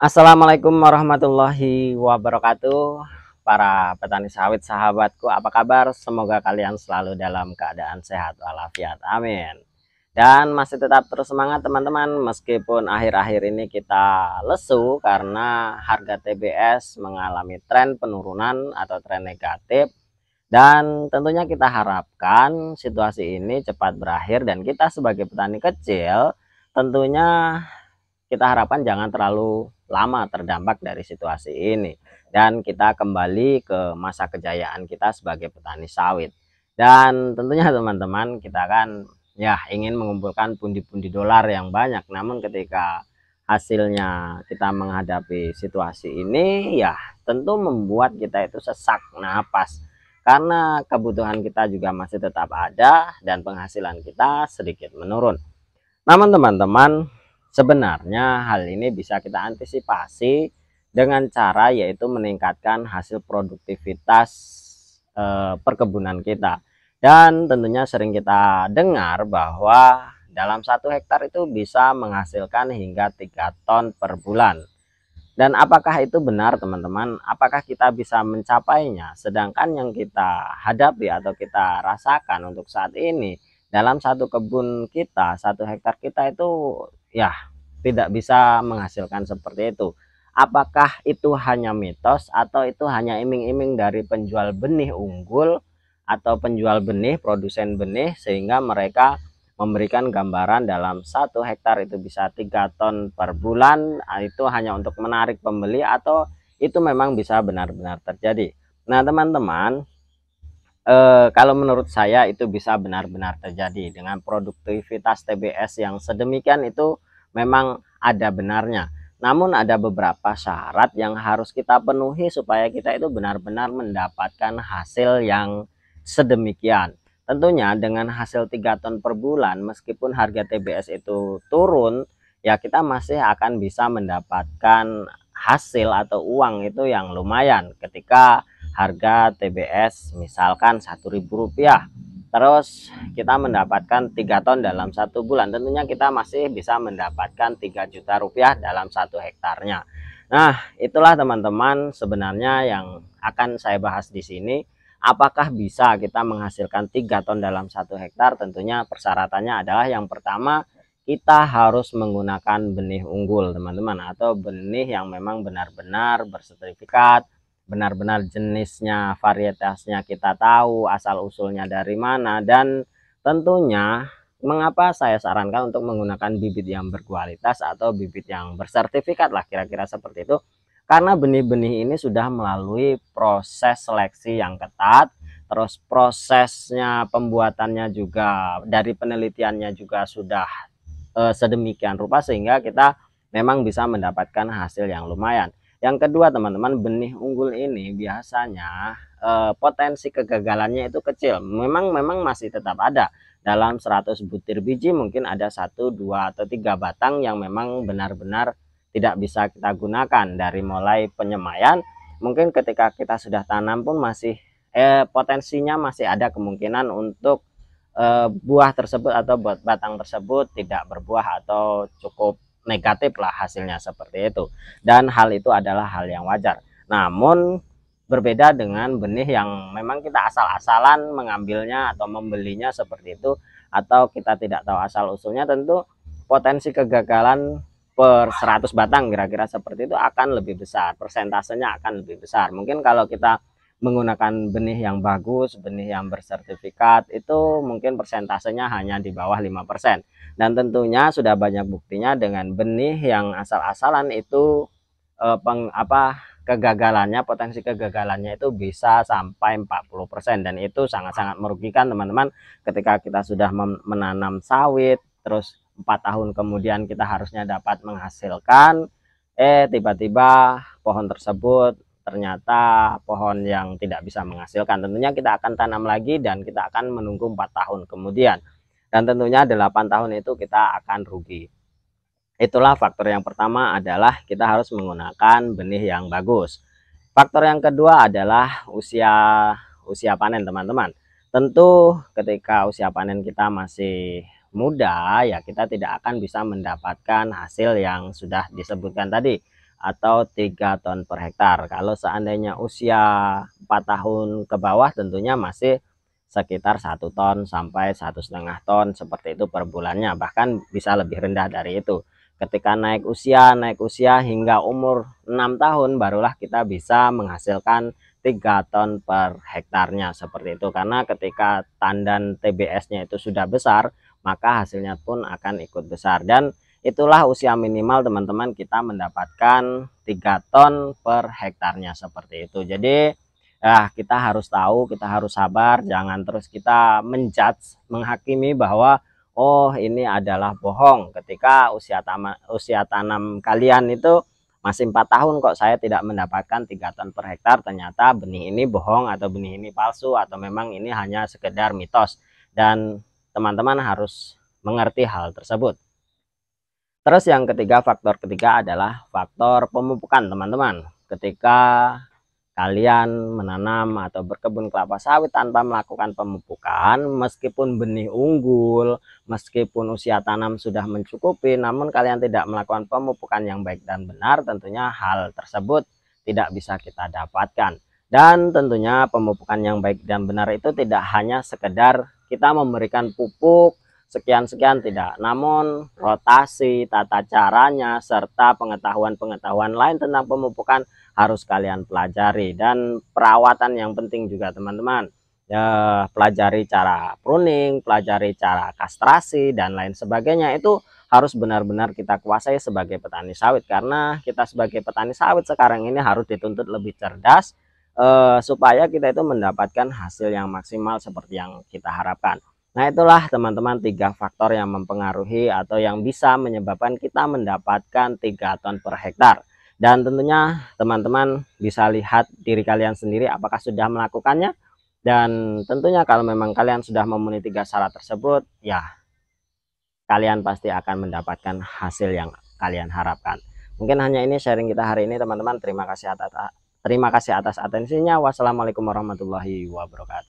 Assalamualaikum warahmatullahi wabarakatuh. Para petani sawit sahabatku, apa kabar? Semoga kalian selalu dalam keadaan sehat walafiat. Amin. Dan masih tetap terus semangat teman-teman, meskipun akhir-akhir ini kita lesu karena harga TBS mengalami tren penurunan atau tren negatif. Dan tentunya kita harapkan situasi ini cepat berakhir dan kita sebagai petani kecil tentunya kita harapkan jangan terlalu lama terdampak dari situasi ini dan kita kembali ke masa kejayaan kita sebagai petani sawit. Dan tentunya teman-teman, kita kan ya ingin mengumpulkan pundi-pundi dolar yang banyak, namun ketika hasilnya kita menghadapi situasi ini ya tentu membuat kita itu sesak napas karena kebutuhan kita juga masih tetap ada dan penghasilan kita sedikit menurun. Namun teman-teman, sebenarnya hal ini bisa kita antisipasi dengan cara yaitu meningkatkan hasil produktivitas perkebunan kita. Dan tentunya sering kita dengar bahwa dalam 1 hektar itu bisa menghasilkan hingga 3 ton per bulan. Dan apakah itu benar teman-teman? Apakah kita bisa mencapainya? Sedangkan yang kita hadapi atau kita rasakan untuk saat ini dalam satu kebun kita, 1 hektar kita itu ya tidak bisa menghasilkan seperti itu. Apakah itu hanya mitos atau itu hanya iming-iming dari penjual benih unggul atau penjual benih, produsen benih, sehingga mereka memberikan gambaran dalam 1 hektar itu bisa 3 ton per bulan, itu hanya untuk menarik pembeli atau itu memang bisa benar-benar terjadi. Nah teman-teman, kalau menurut saya itu bisa benar-benar terjadi dengan produktivitas TBS yang sedemikian, itu memang ada benarnya. Namun ada beberapa syarat yang harus kita penuhi supaya kita itu benar-benar mendapatkan hasil yang sedemikian. Tentunya dengan hasil 3 ton per bulan, meskipun harga TBS itu turun, ya kita masih akan bisa mendapatkan hasil atau uang itu yang lumayan ketika harga TBS misalkan Rp1.000. Terus kita mendapatkan 3 ton dalam 1 bulan. Tentunya kita masih bisa mendapatkan 3 juta rupiah dalam 1 hektarnya. Nah, itulah teman-teman sebenarnya yang akan saya bahas di sini. Apakah bisa kita menghasilkan 3 ton dalam 1 hektar? Tentunya persyaratannya adalah yang pertama, kita harus menggunakan benih unggul teman-teman, atau benih yang memang benar-benar bersertifikat, benar-benar jenisnya, varietasnya kita tahu, asal usulnya dari mana. Dan tentunya mengapa saya sarankan untuk menggunakan bibit yang berkualitas atau bibit yang bersertifikat lah, kira-kira seperti itu. Karena benih-benih ini sudah melalui proses seleksi yang ketat, terus prosesnya pembuatannya juga dari penelitiannya juga sudah sedemikian rupa sehingga kita memang bisa mendapatkan hasil yang lumayan. Yang kedua teman-teman, benih unggul ini biasanya potensi kegagalannya itu kecil. Memang masih tetap ada. Dalam 100 butir biji mungkin ada 1, 2, atau 3 batang yang memang benar-benar tidak bisa kita gunakan. Dari mulai penyemaian, mungkin ketika kita sudah tanam pun masih potensinya masih ada kemungkinan untuk buah tersebut atau batang tersebut tidak berbuah atau cukup negatif lah hasilnya seperti itu. Dan hal itu adalah hal yang wajar. Namun berbeda dengan benih yang memang kita asal-asalan mengambilnya atau membelinya seperti itu, atau kita tidak tahu asal usulnya, tentu potensi kegagalan per 100 batang kira-kira seperti itu akan lebih besar, persentasenya akan lebih besar. Mungkin kalau kita menggunakan benih yang bagus, benih yang bersertifikat, itu mungkin persentasenya hanya di bawah 5%. Dan tentunya sudah banyak buktinya dengan benih yang asal-asalan itu kegagalannya, potensi kegagalannya itu bisa sampai 40%, dan itu sangat-sangat merugikan teman-teman. Ketika kita sudah menanam sawit, terus 4 tahun kemudian kita harusnya dapat menghasilkan, tiba-tiba pohon tersebut ternyata pohon yang tidak bisa menghasilkan. Tentunya kita akan tanam lagi dan kita akan menunggu 4 tahun kemudian, dan tentunya 8 tahun itu kita akan rugi. Itulah faktor yang pertama, adalah kita harus menggunakan benih yang bagus. Faktor yang kedua adalah usia panen teman-teman. Tentu ketika usia panen kita masih muda, ya kita tidak akan bisa mendapatkan hasil yang sudah disebutkan tadi, atau 3 ton per hektar. Kalau seandainya usia 4 tahun ke bawah tentunya masih sekitar 1 ton sampai 1,5 ton seperti itu per bulannya, bahkan bisa lebih rendah dari itu. Ketika naik usia hingga umur 6 tahun barulah kita bisa menghasilkan 3 ton per hektarnya seperti itu. Karena ketika tandan TBS-nya itu sudah besar, maka hasilnya pun akan ikut besar, dan itulah usia minimal teman-teman kita mendapatkan 3 ton per hektarnya seperti itu. Jadi kita harus tahu, kita harus sabar, jangan terus kita menjudge, menghakimi bahwa oh ini adalah bohong ketika usia tanam kalian itu masih 4 tahun kok saya tidak mendapatkan 3 ton per hektar. Ternyata benih ini bohong atau benih ini palsu, atau memang ini hanya sekedar mitos, dan teman-teman harus mengerti hal tersebut. Terus yang ketiga, faktor ketiga adalah faktor pemupukan teman-teman. Ketika kalian menanam atau berkebun kelapa sawit tanpa melakukan pemupukan, meskipun benih unggul, meskipun usia tanam sudah mencukupi, namun kalian tidak melakukan pemupukan yang baik dan benar, tentunya hal tersebut tidak bisa kita dapatkan. Dan tentunya pemupukan yang baik dan benar itu tidak hanya sekedar kita memberikan pupuk sekian-sekian, tidak, namun rotasi, tata caranya, serta pengetahuan-pengetahuan lain tentang pemupukan harus kalian pelajari. Dan perawatan yang penting juga teman-teman, pelajari cara pruning, pelajari cara kastrasi dan lain sebagainya, itu harus benar-benar kita kuasai sebagai petani sawit. Karena kita sebagai petani sawit sekarang ini harus dituntut lebih cerdas, supaya kita itu mendapatkan hasil yang maksimal seperti yang kita harapkan. Nah, itulah teman-teman 3 faktor yang mempengaruhi atau yang bisa menyebabkan kita mendapatkan 3 ton per hektar. Dan tentunya teman-teman bisa lihat diri kalian sendiri apakah sudah melakukannya. Dan tentunya kalau memang kalian sudah memenuhi 3 syarat tersebut, ya kalian pasti akan mendapatkan hasil yang kalian harapkan. Mungkin hanya ini sharing kita hari ini teman-teman. Terima kasih atas atensinya. Wassalamualaikum warahmatullahi wabarakatuh.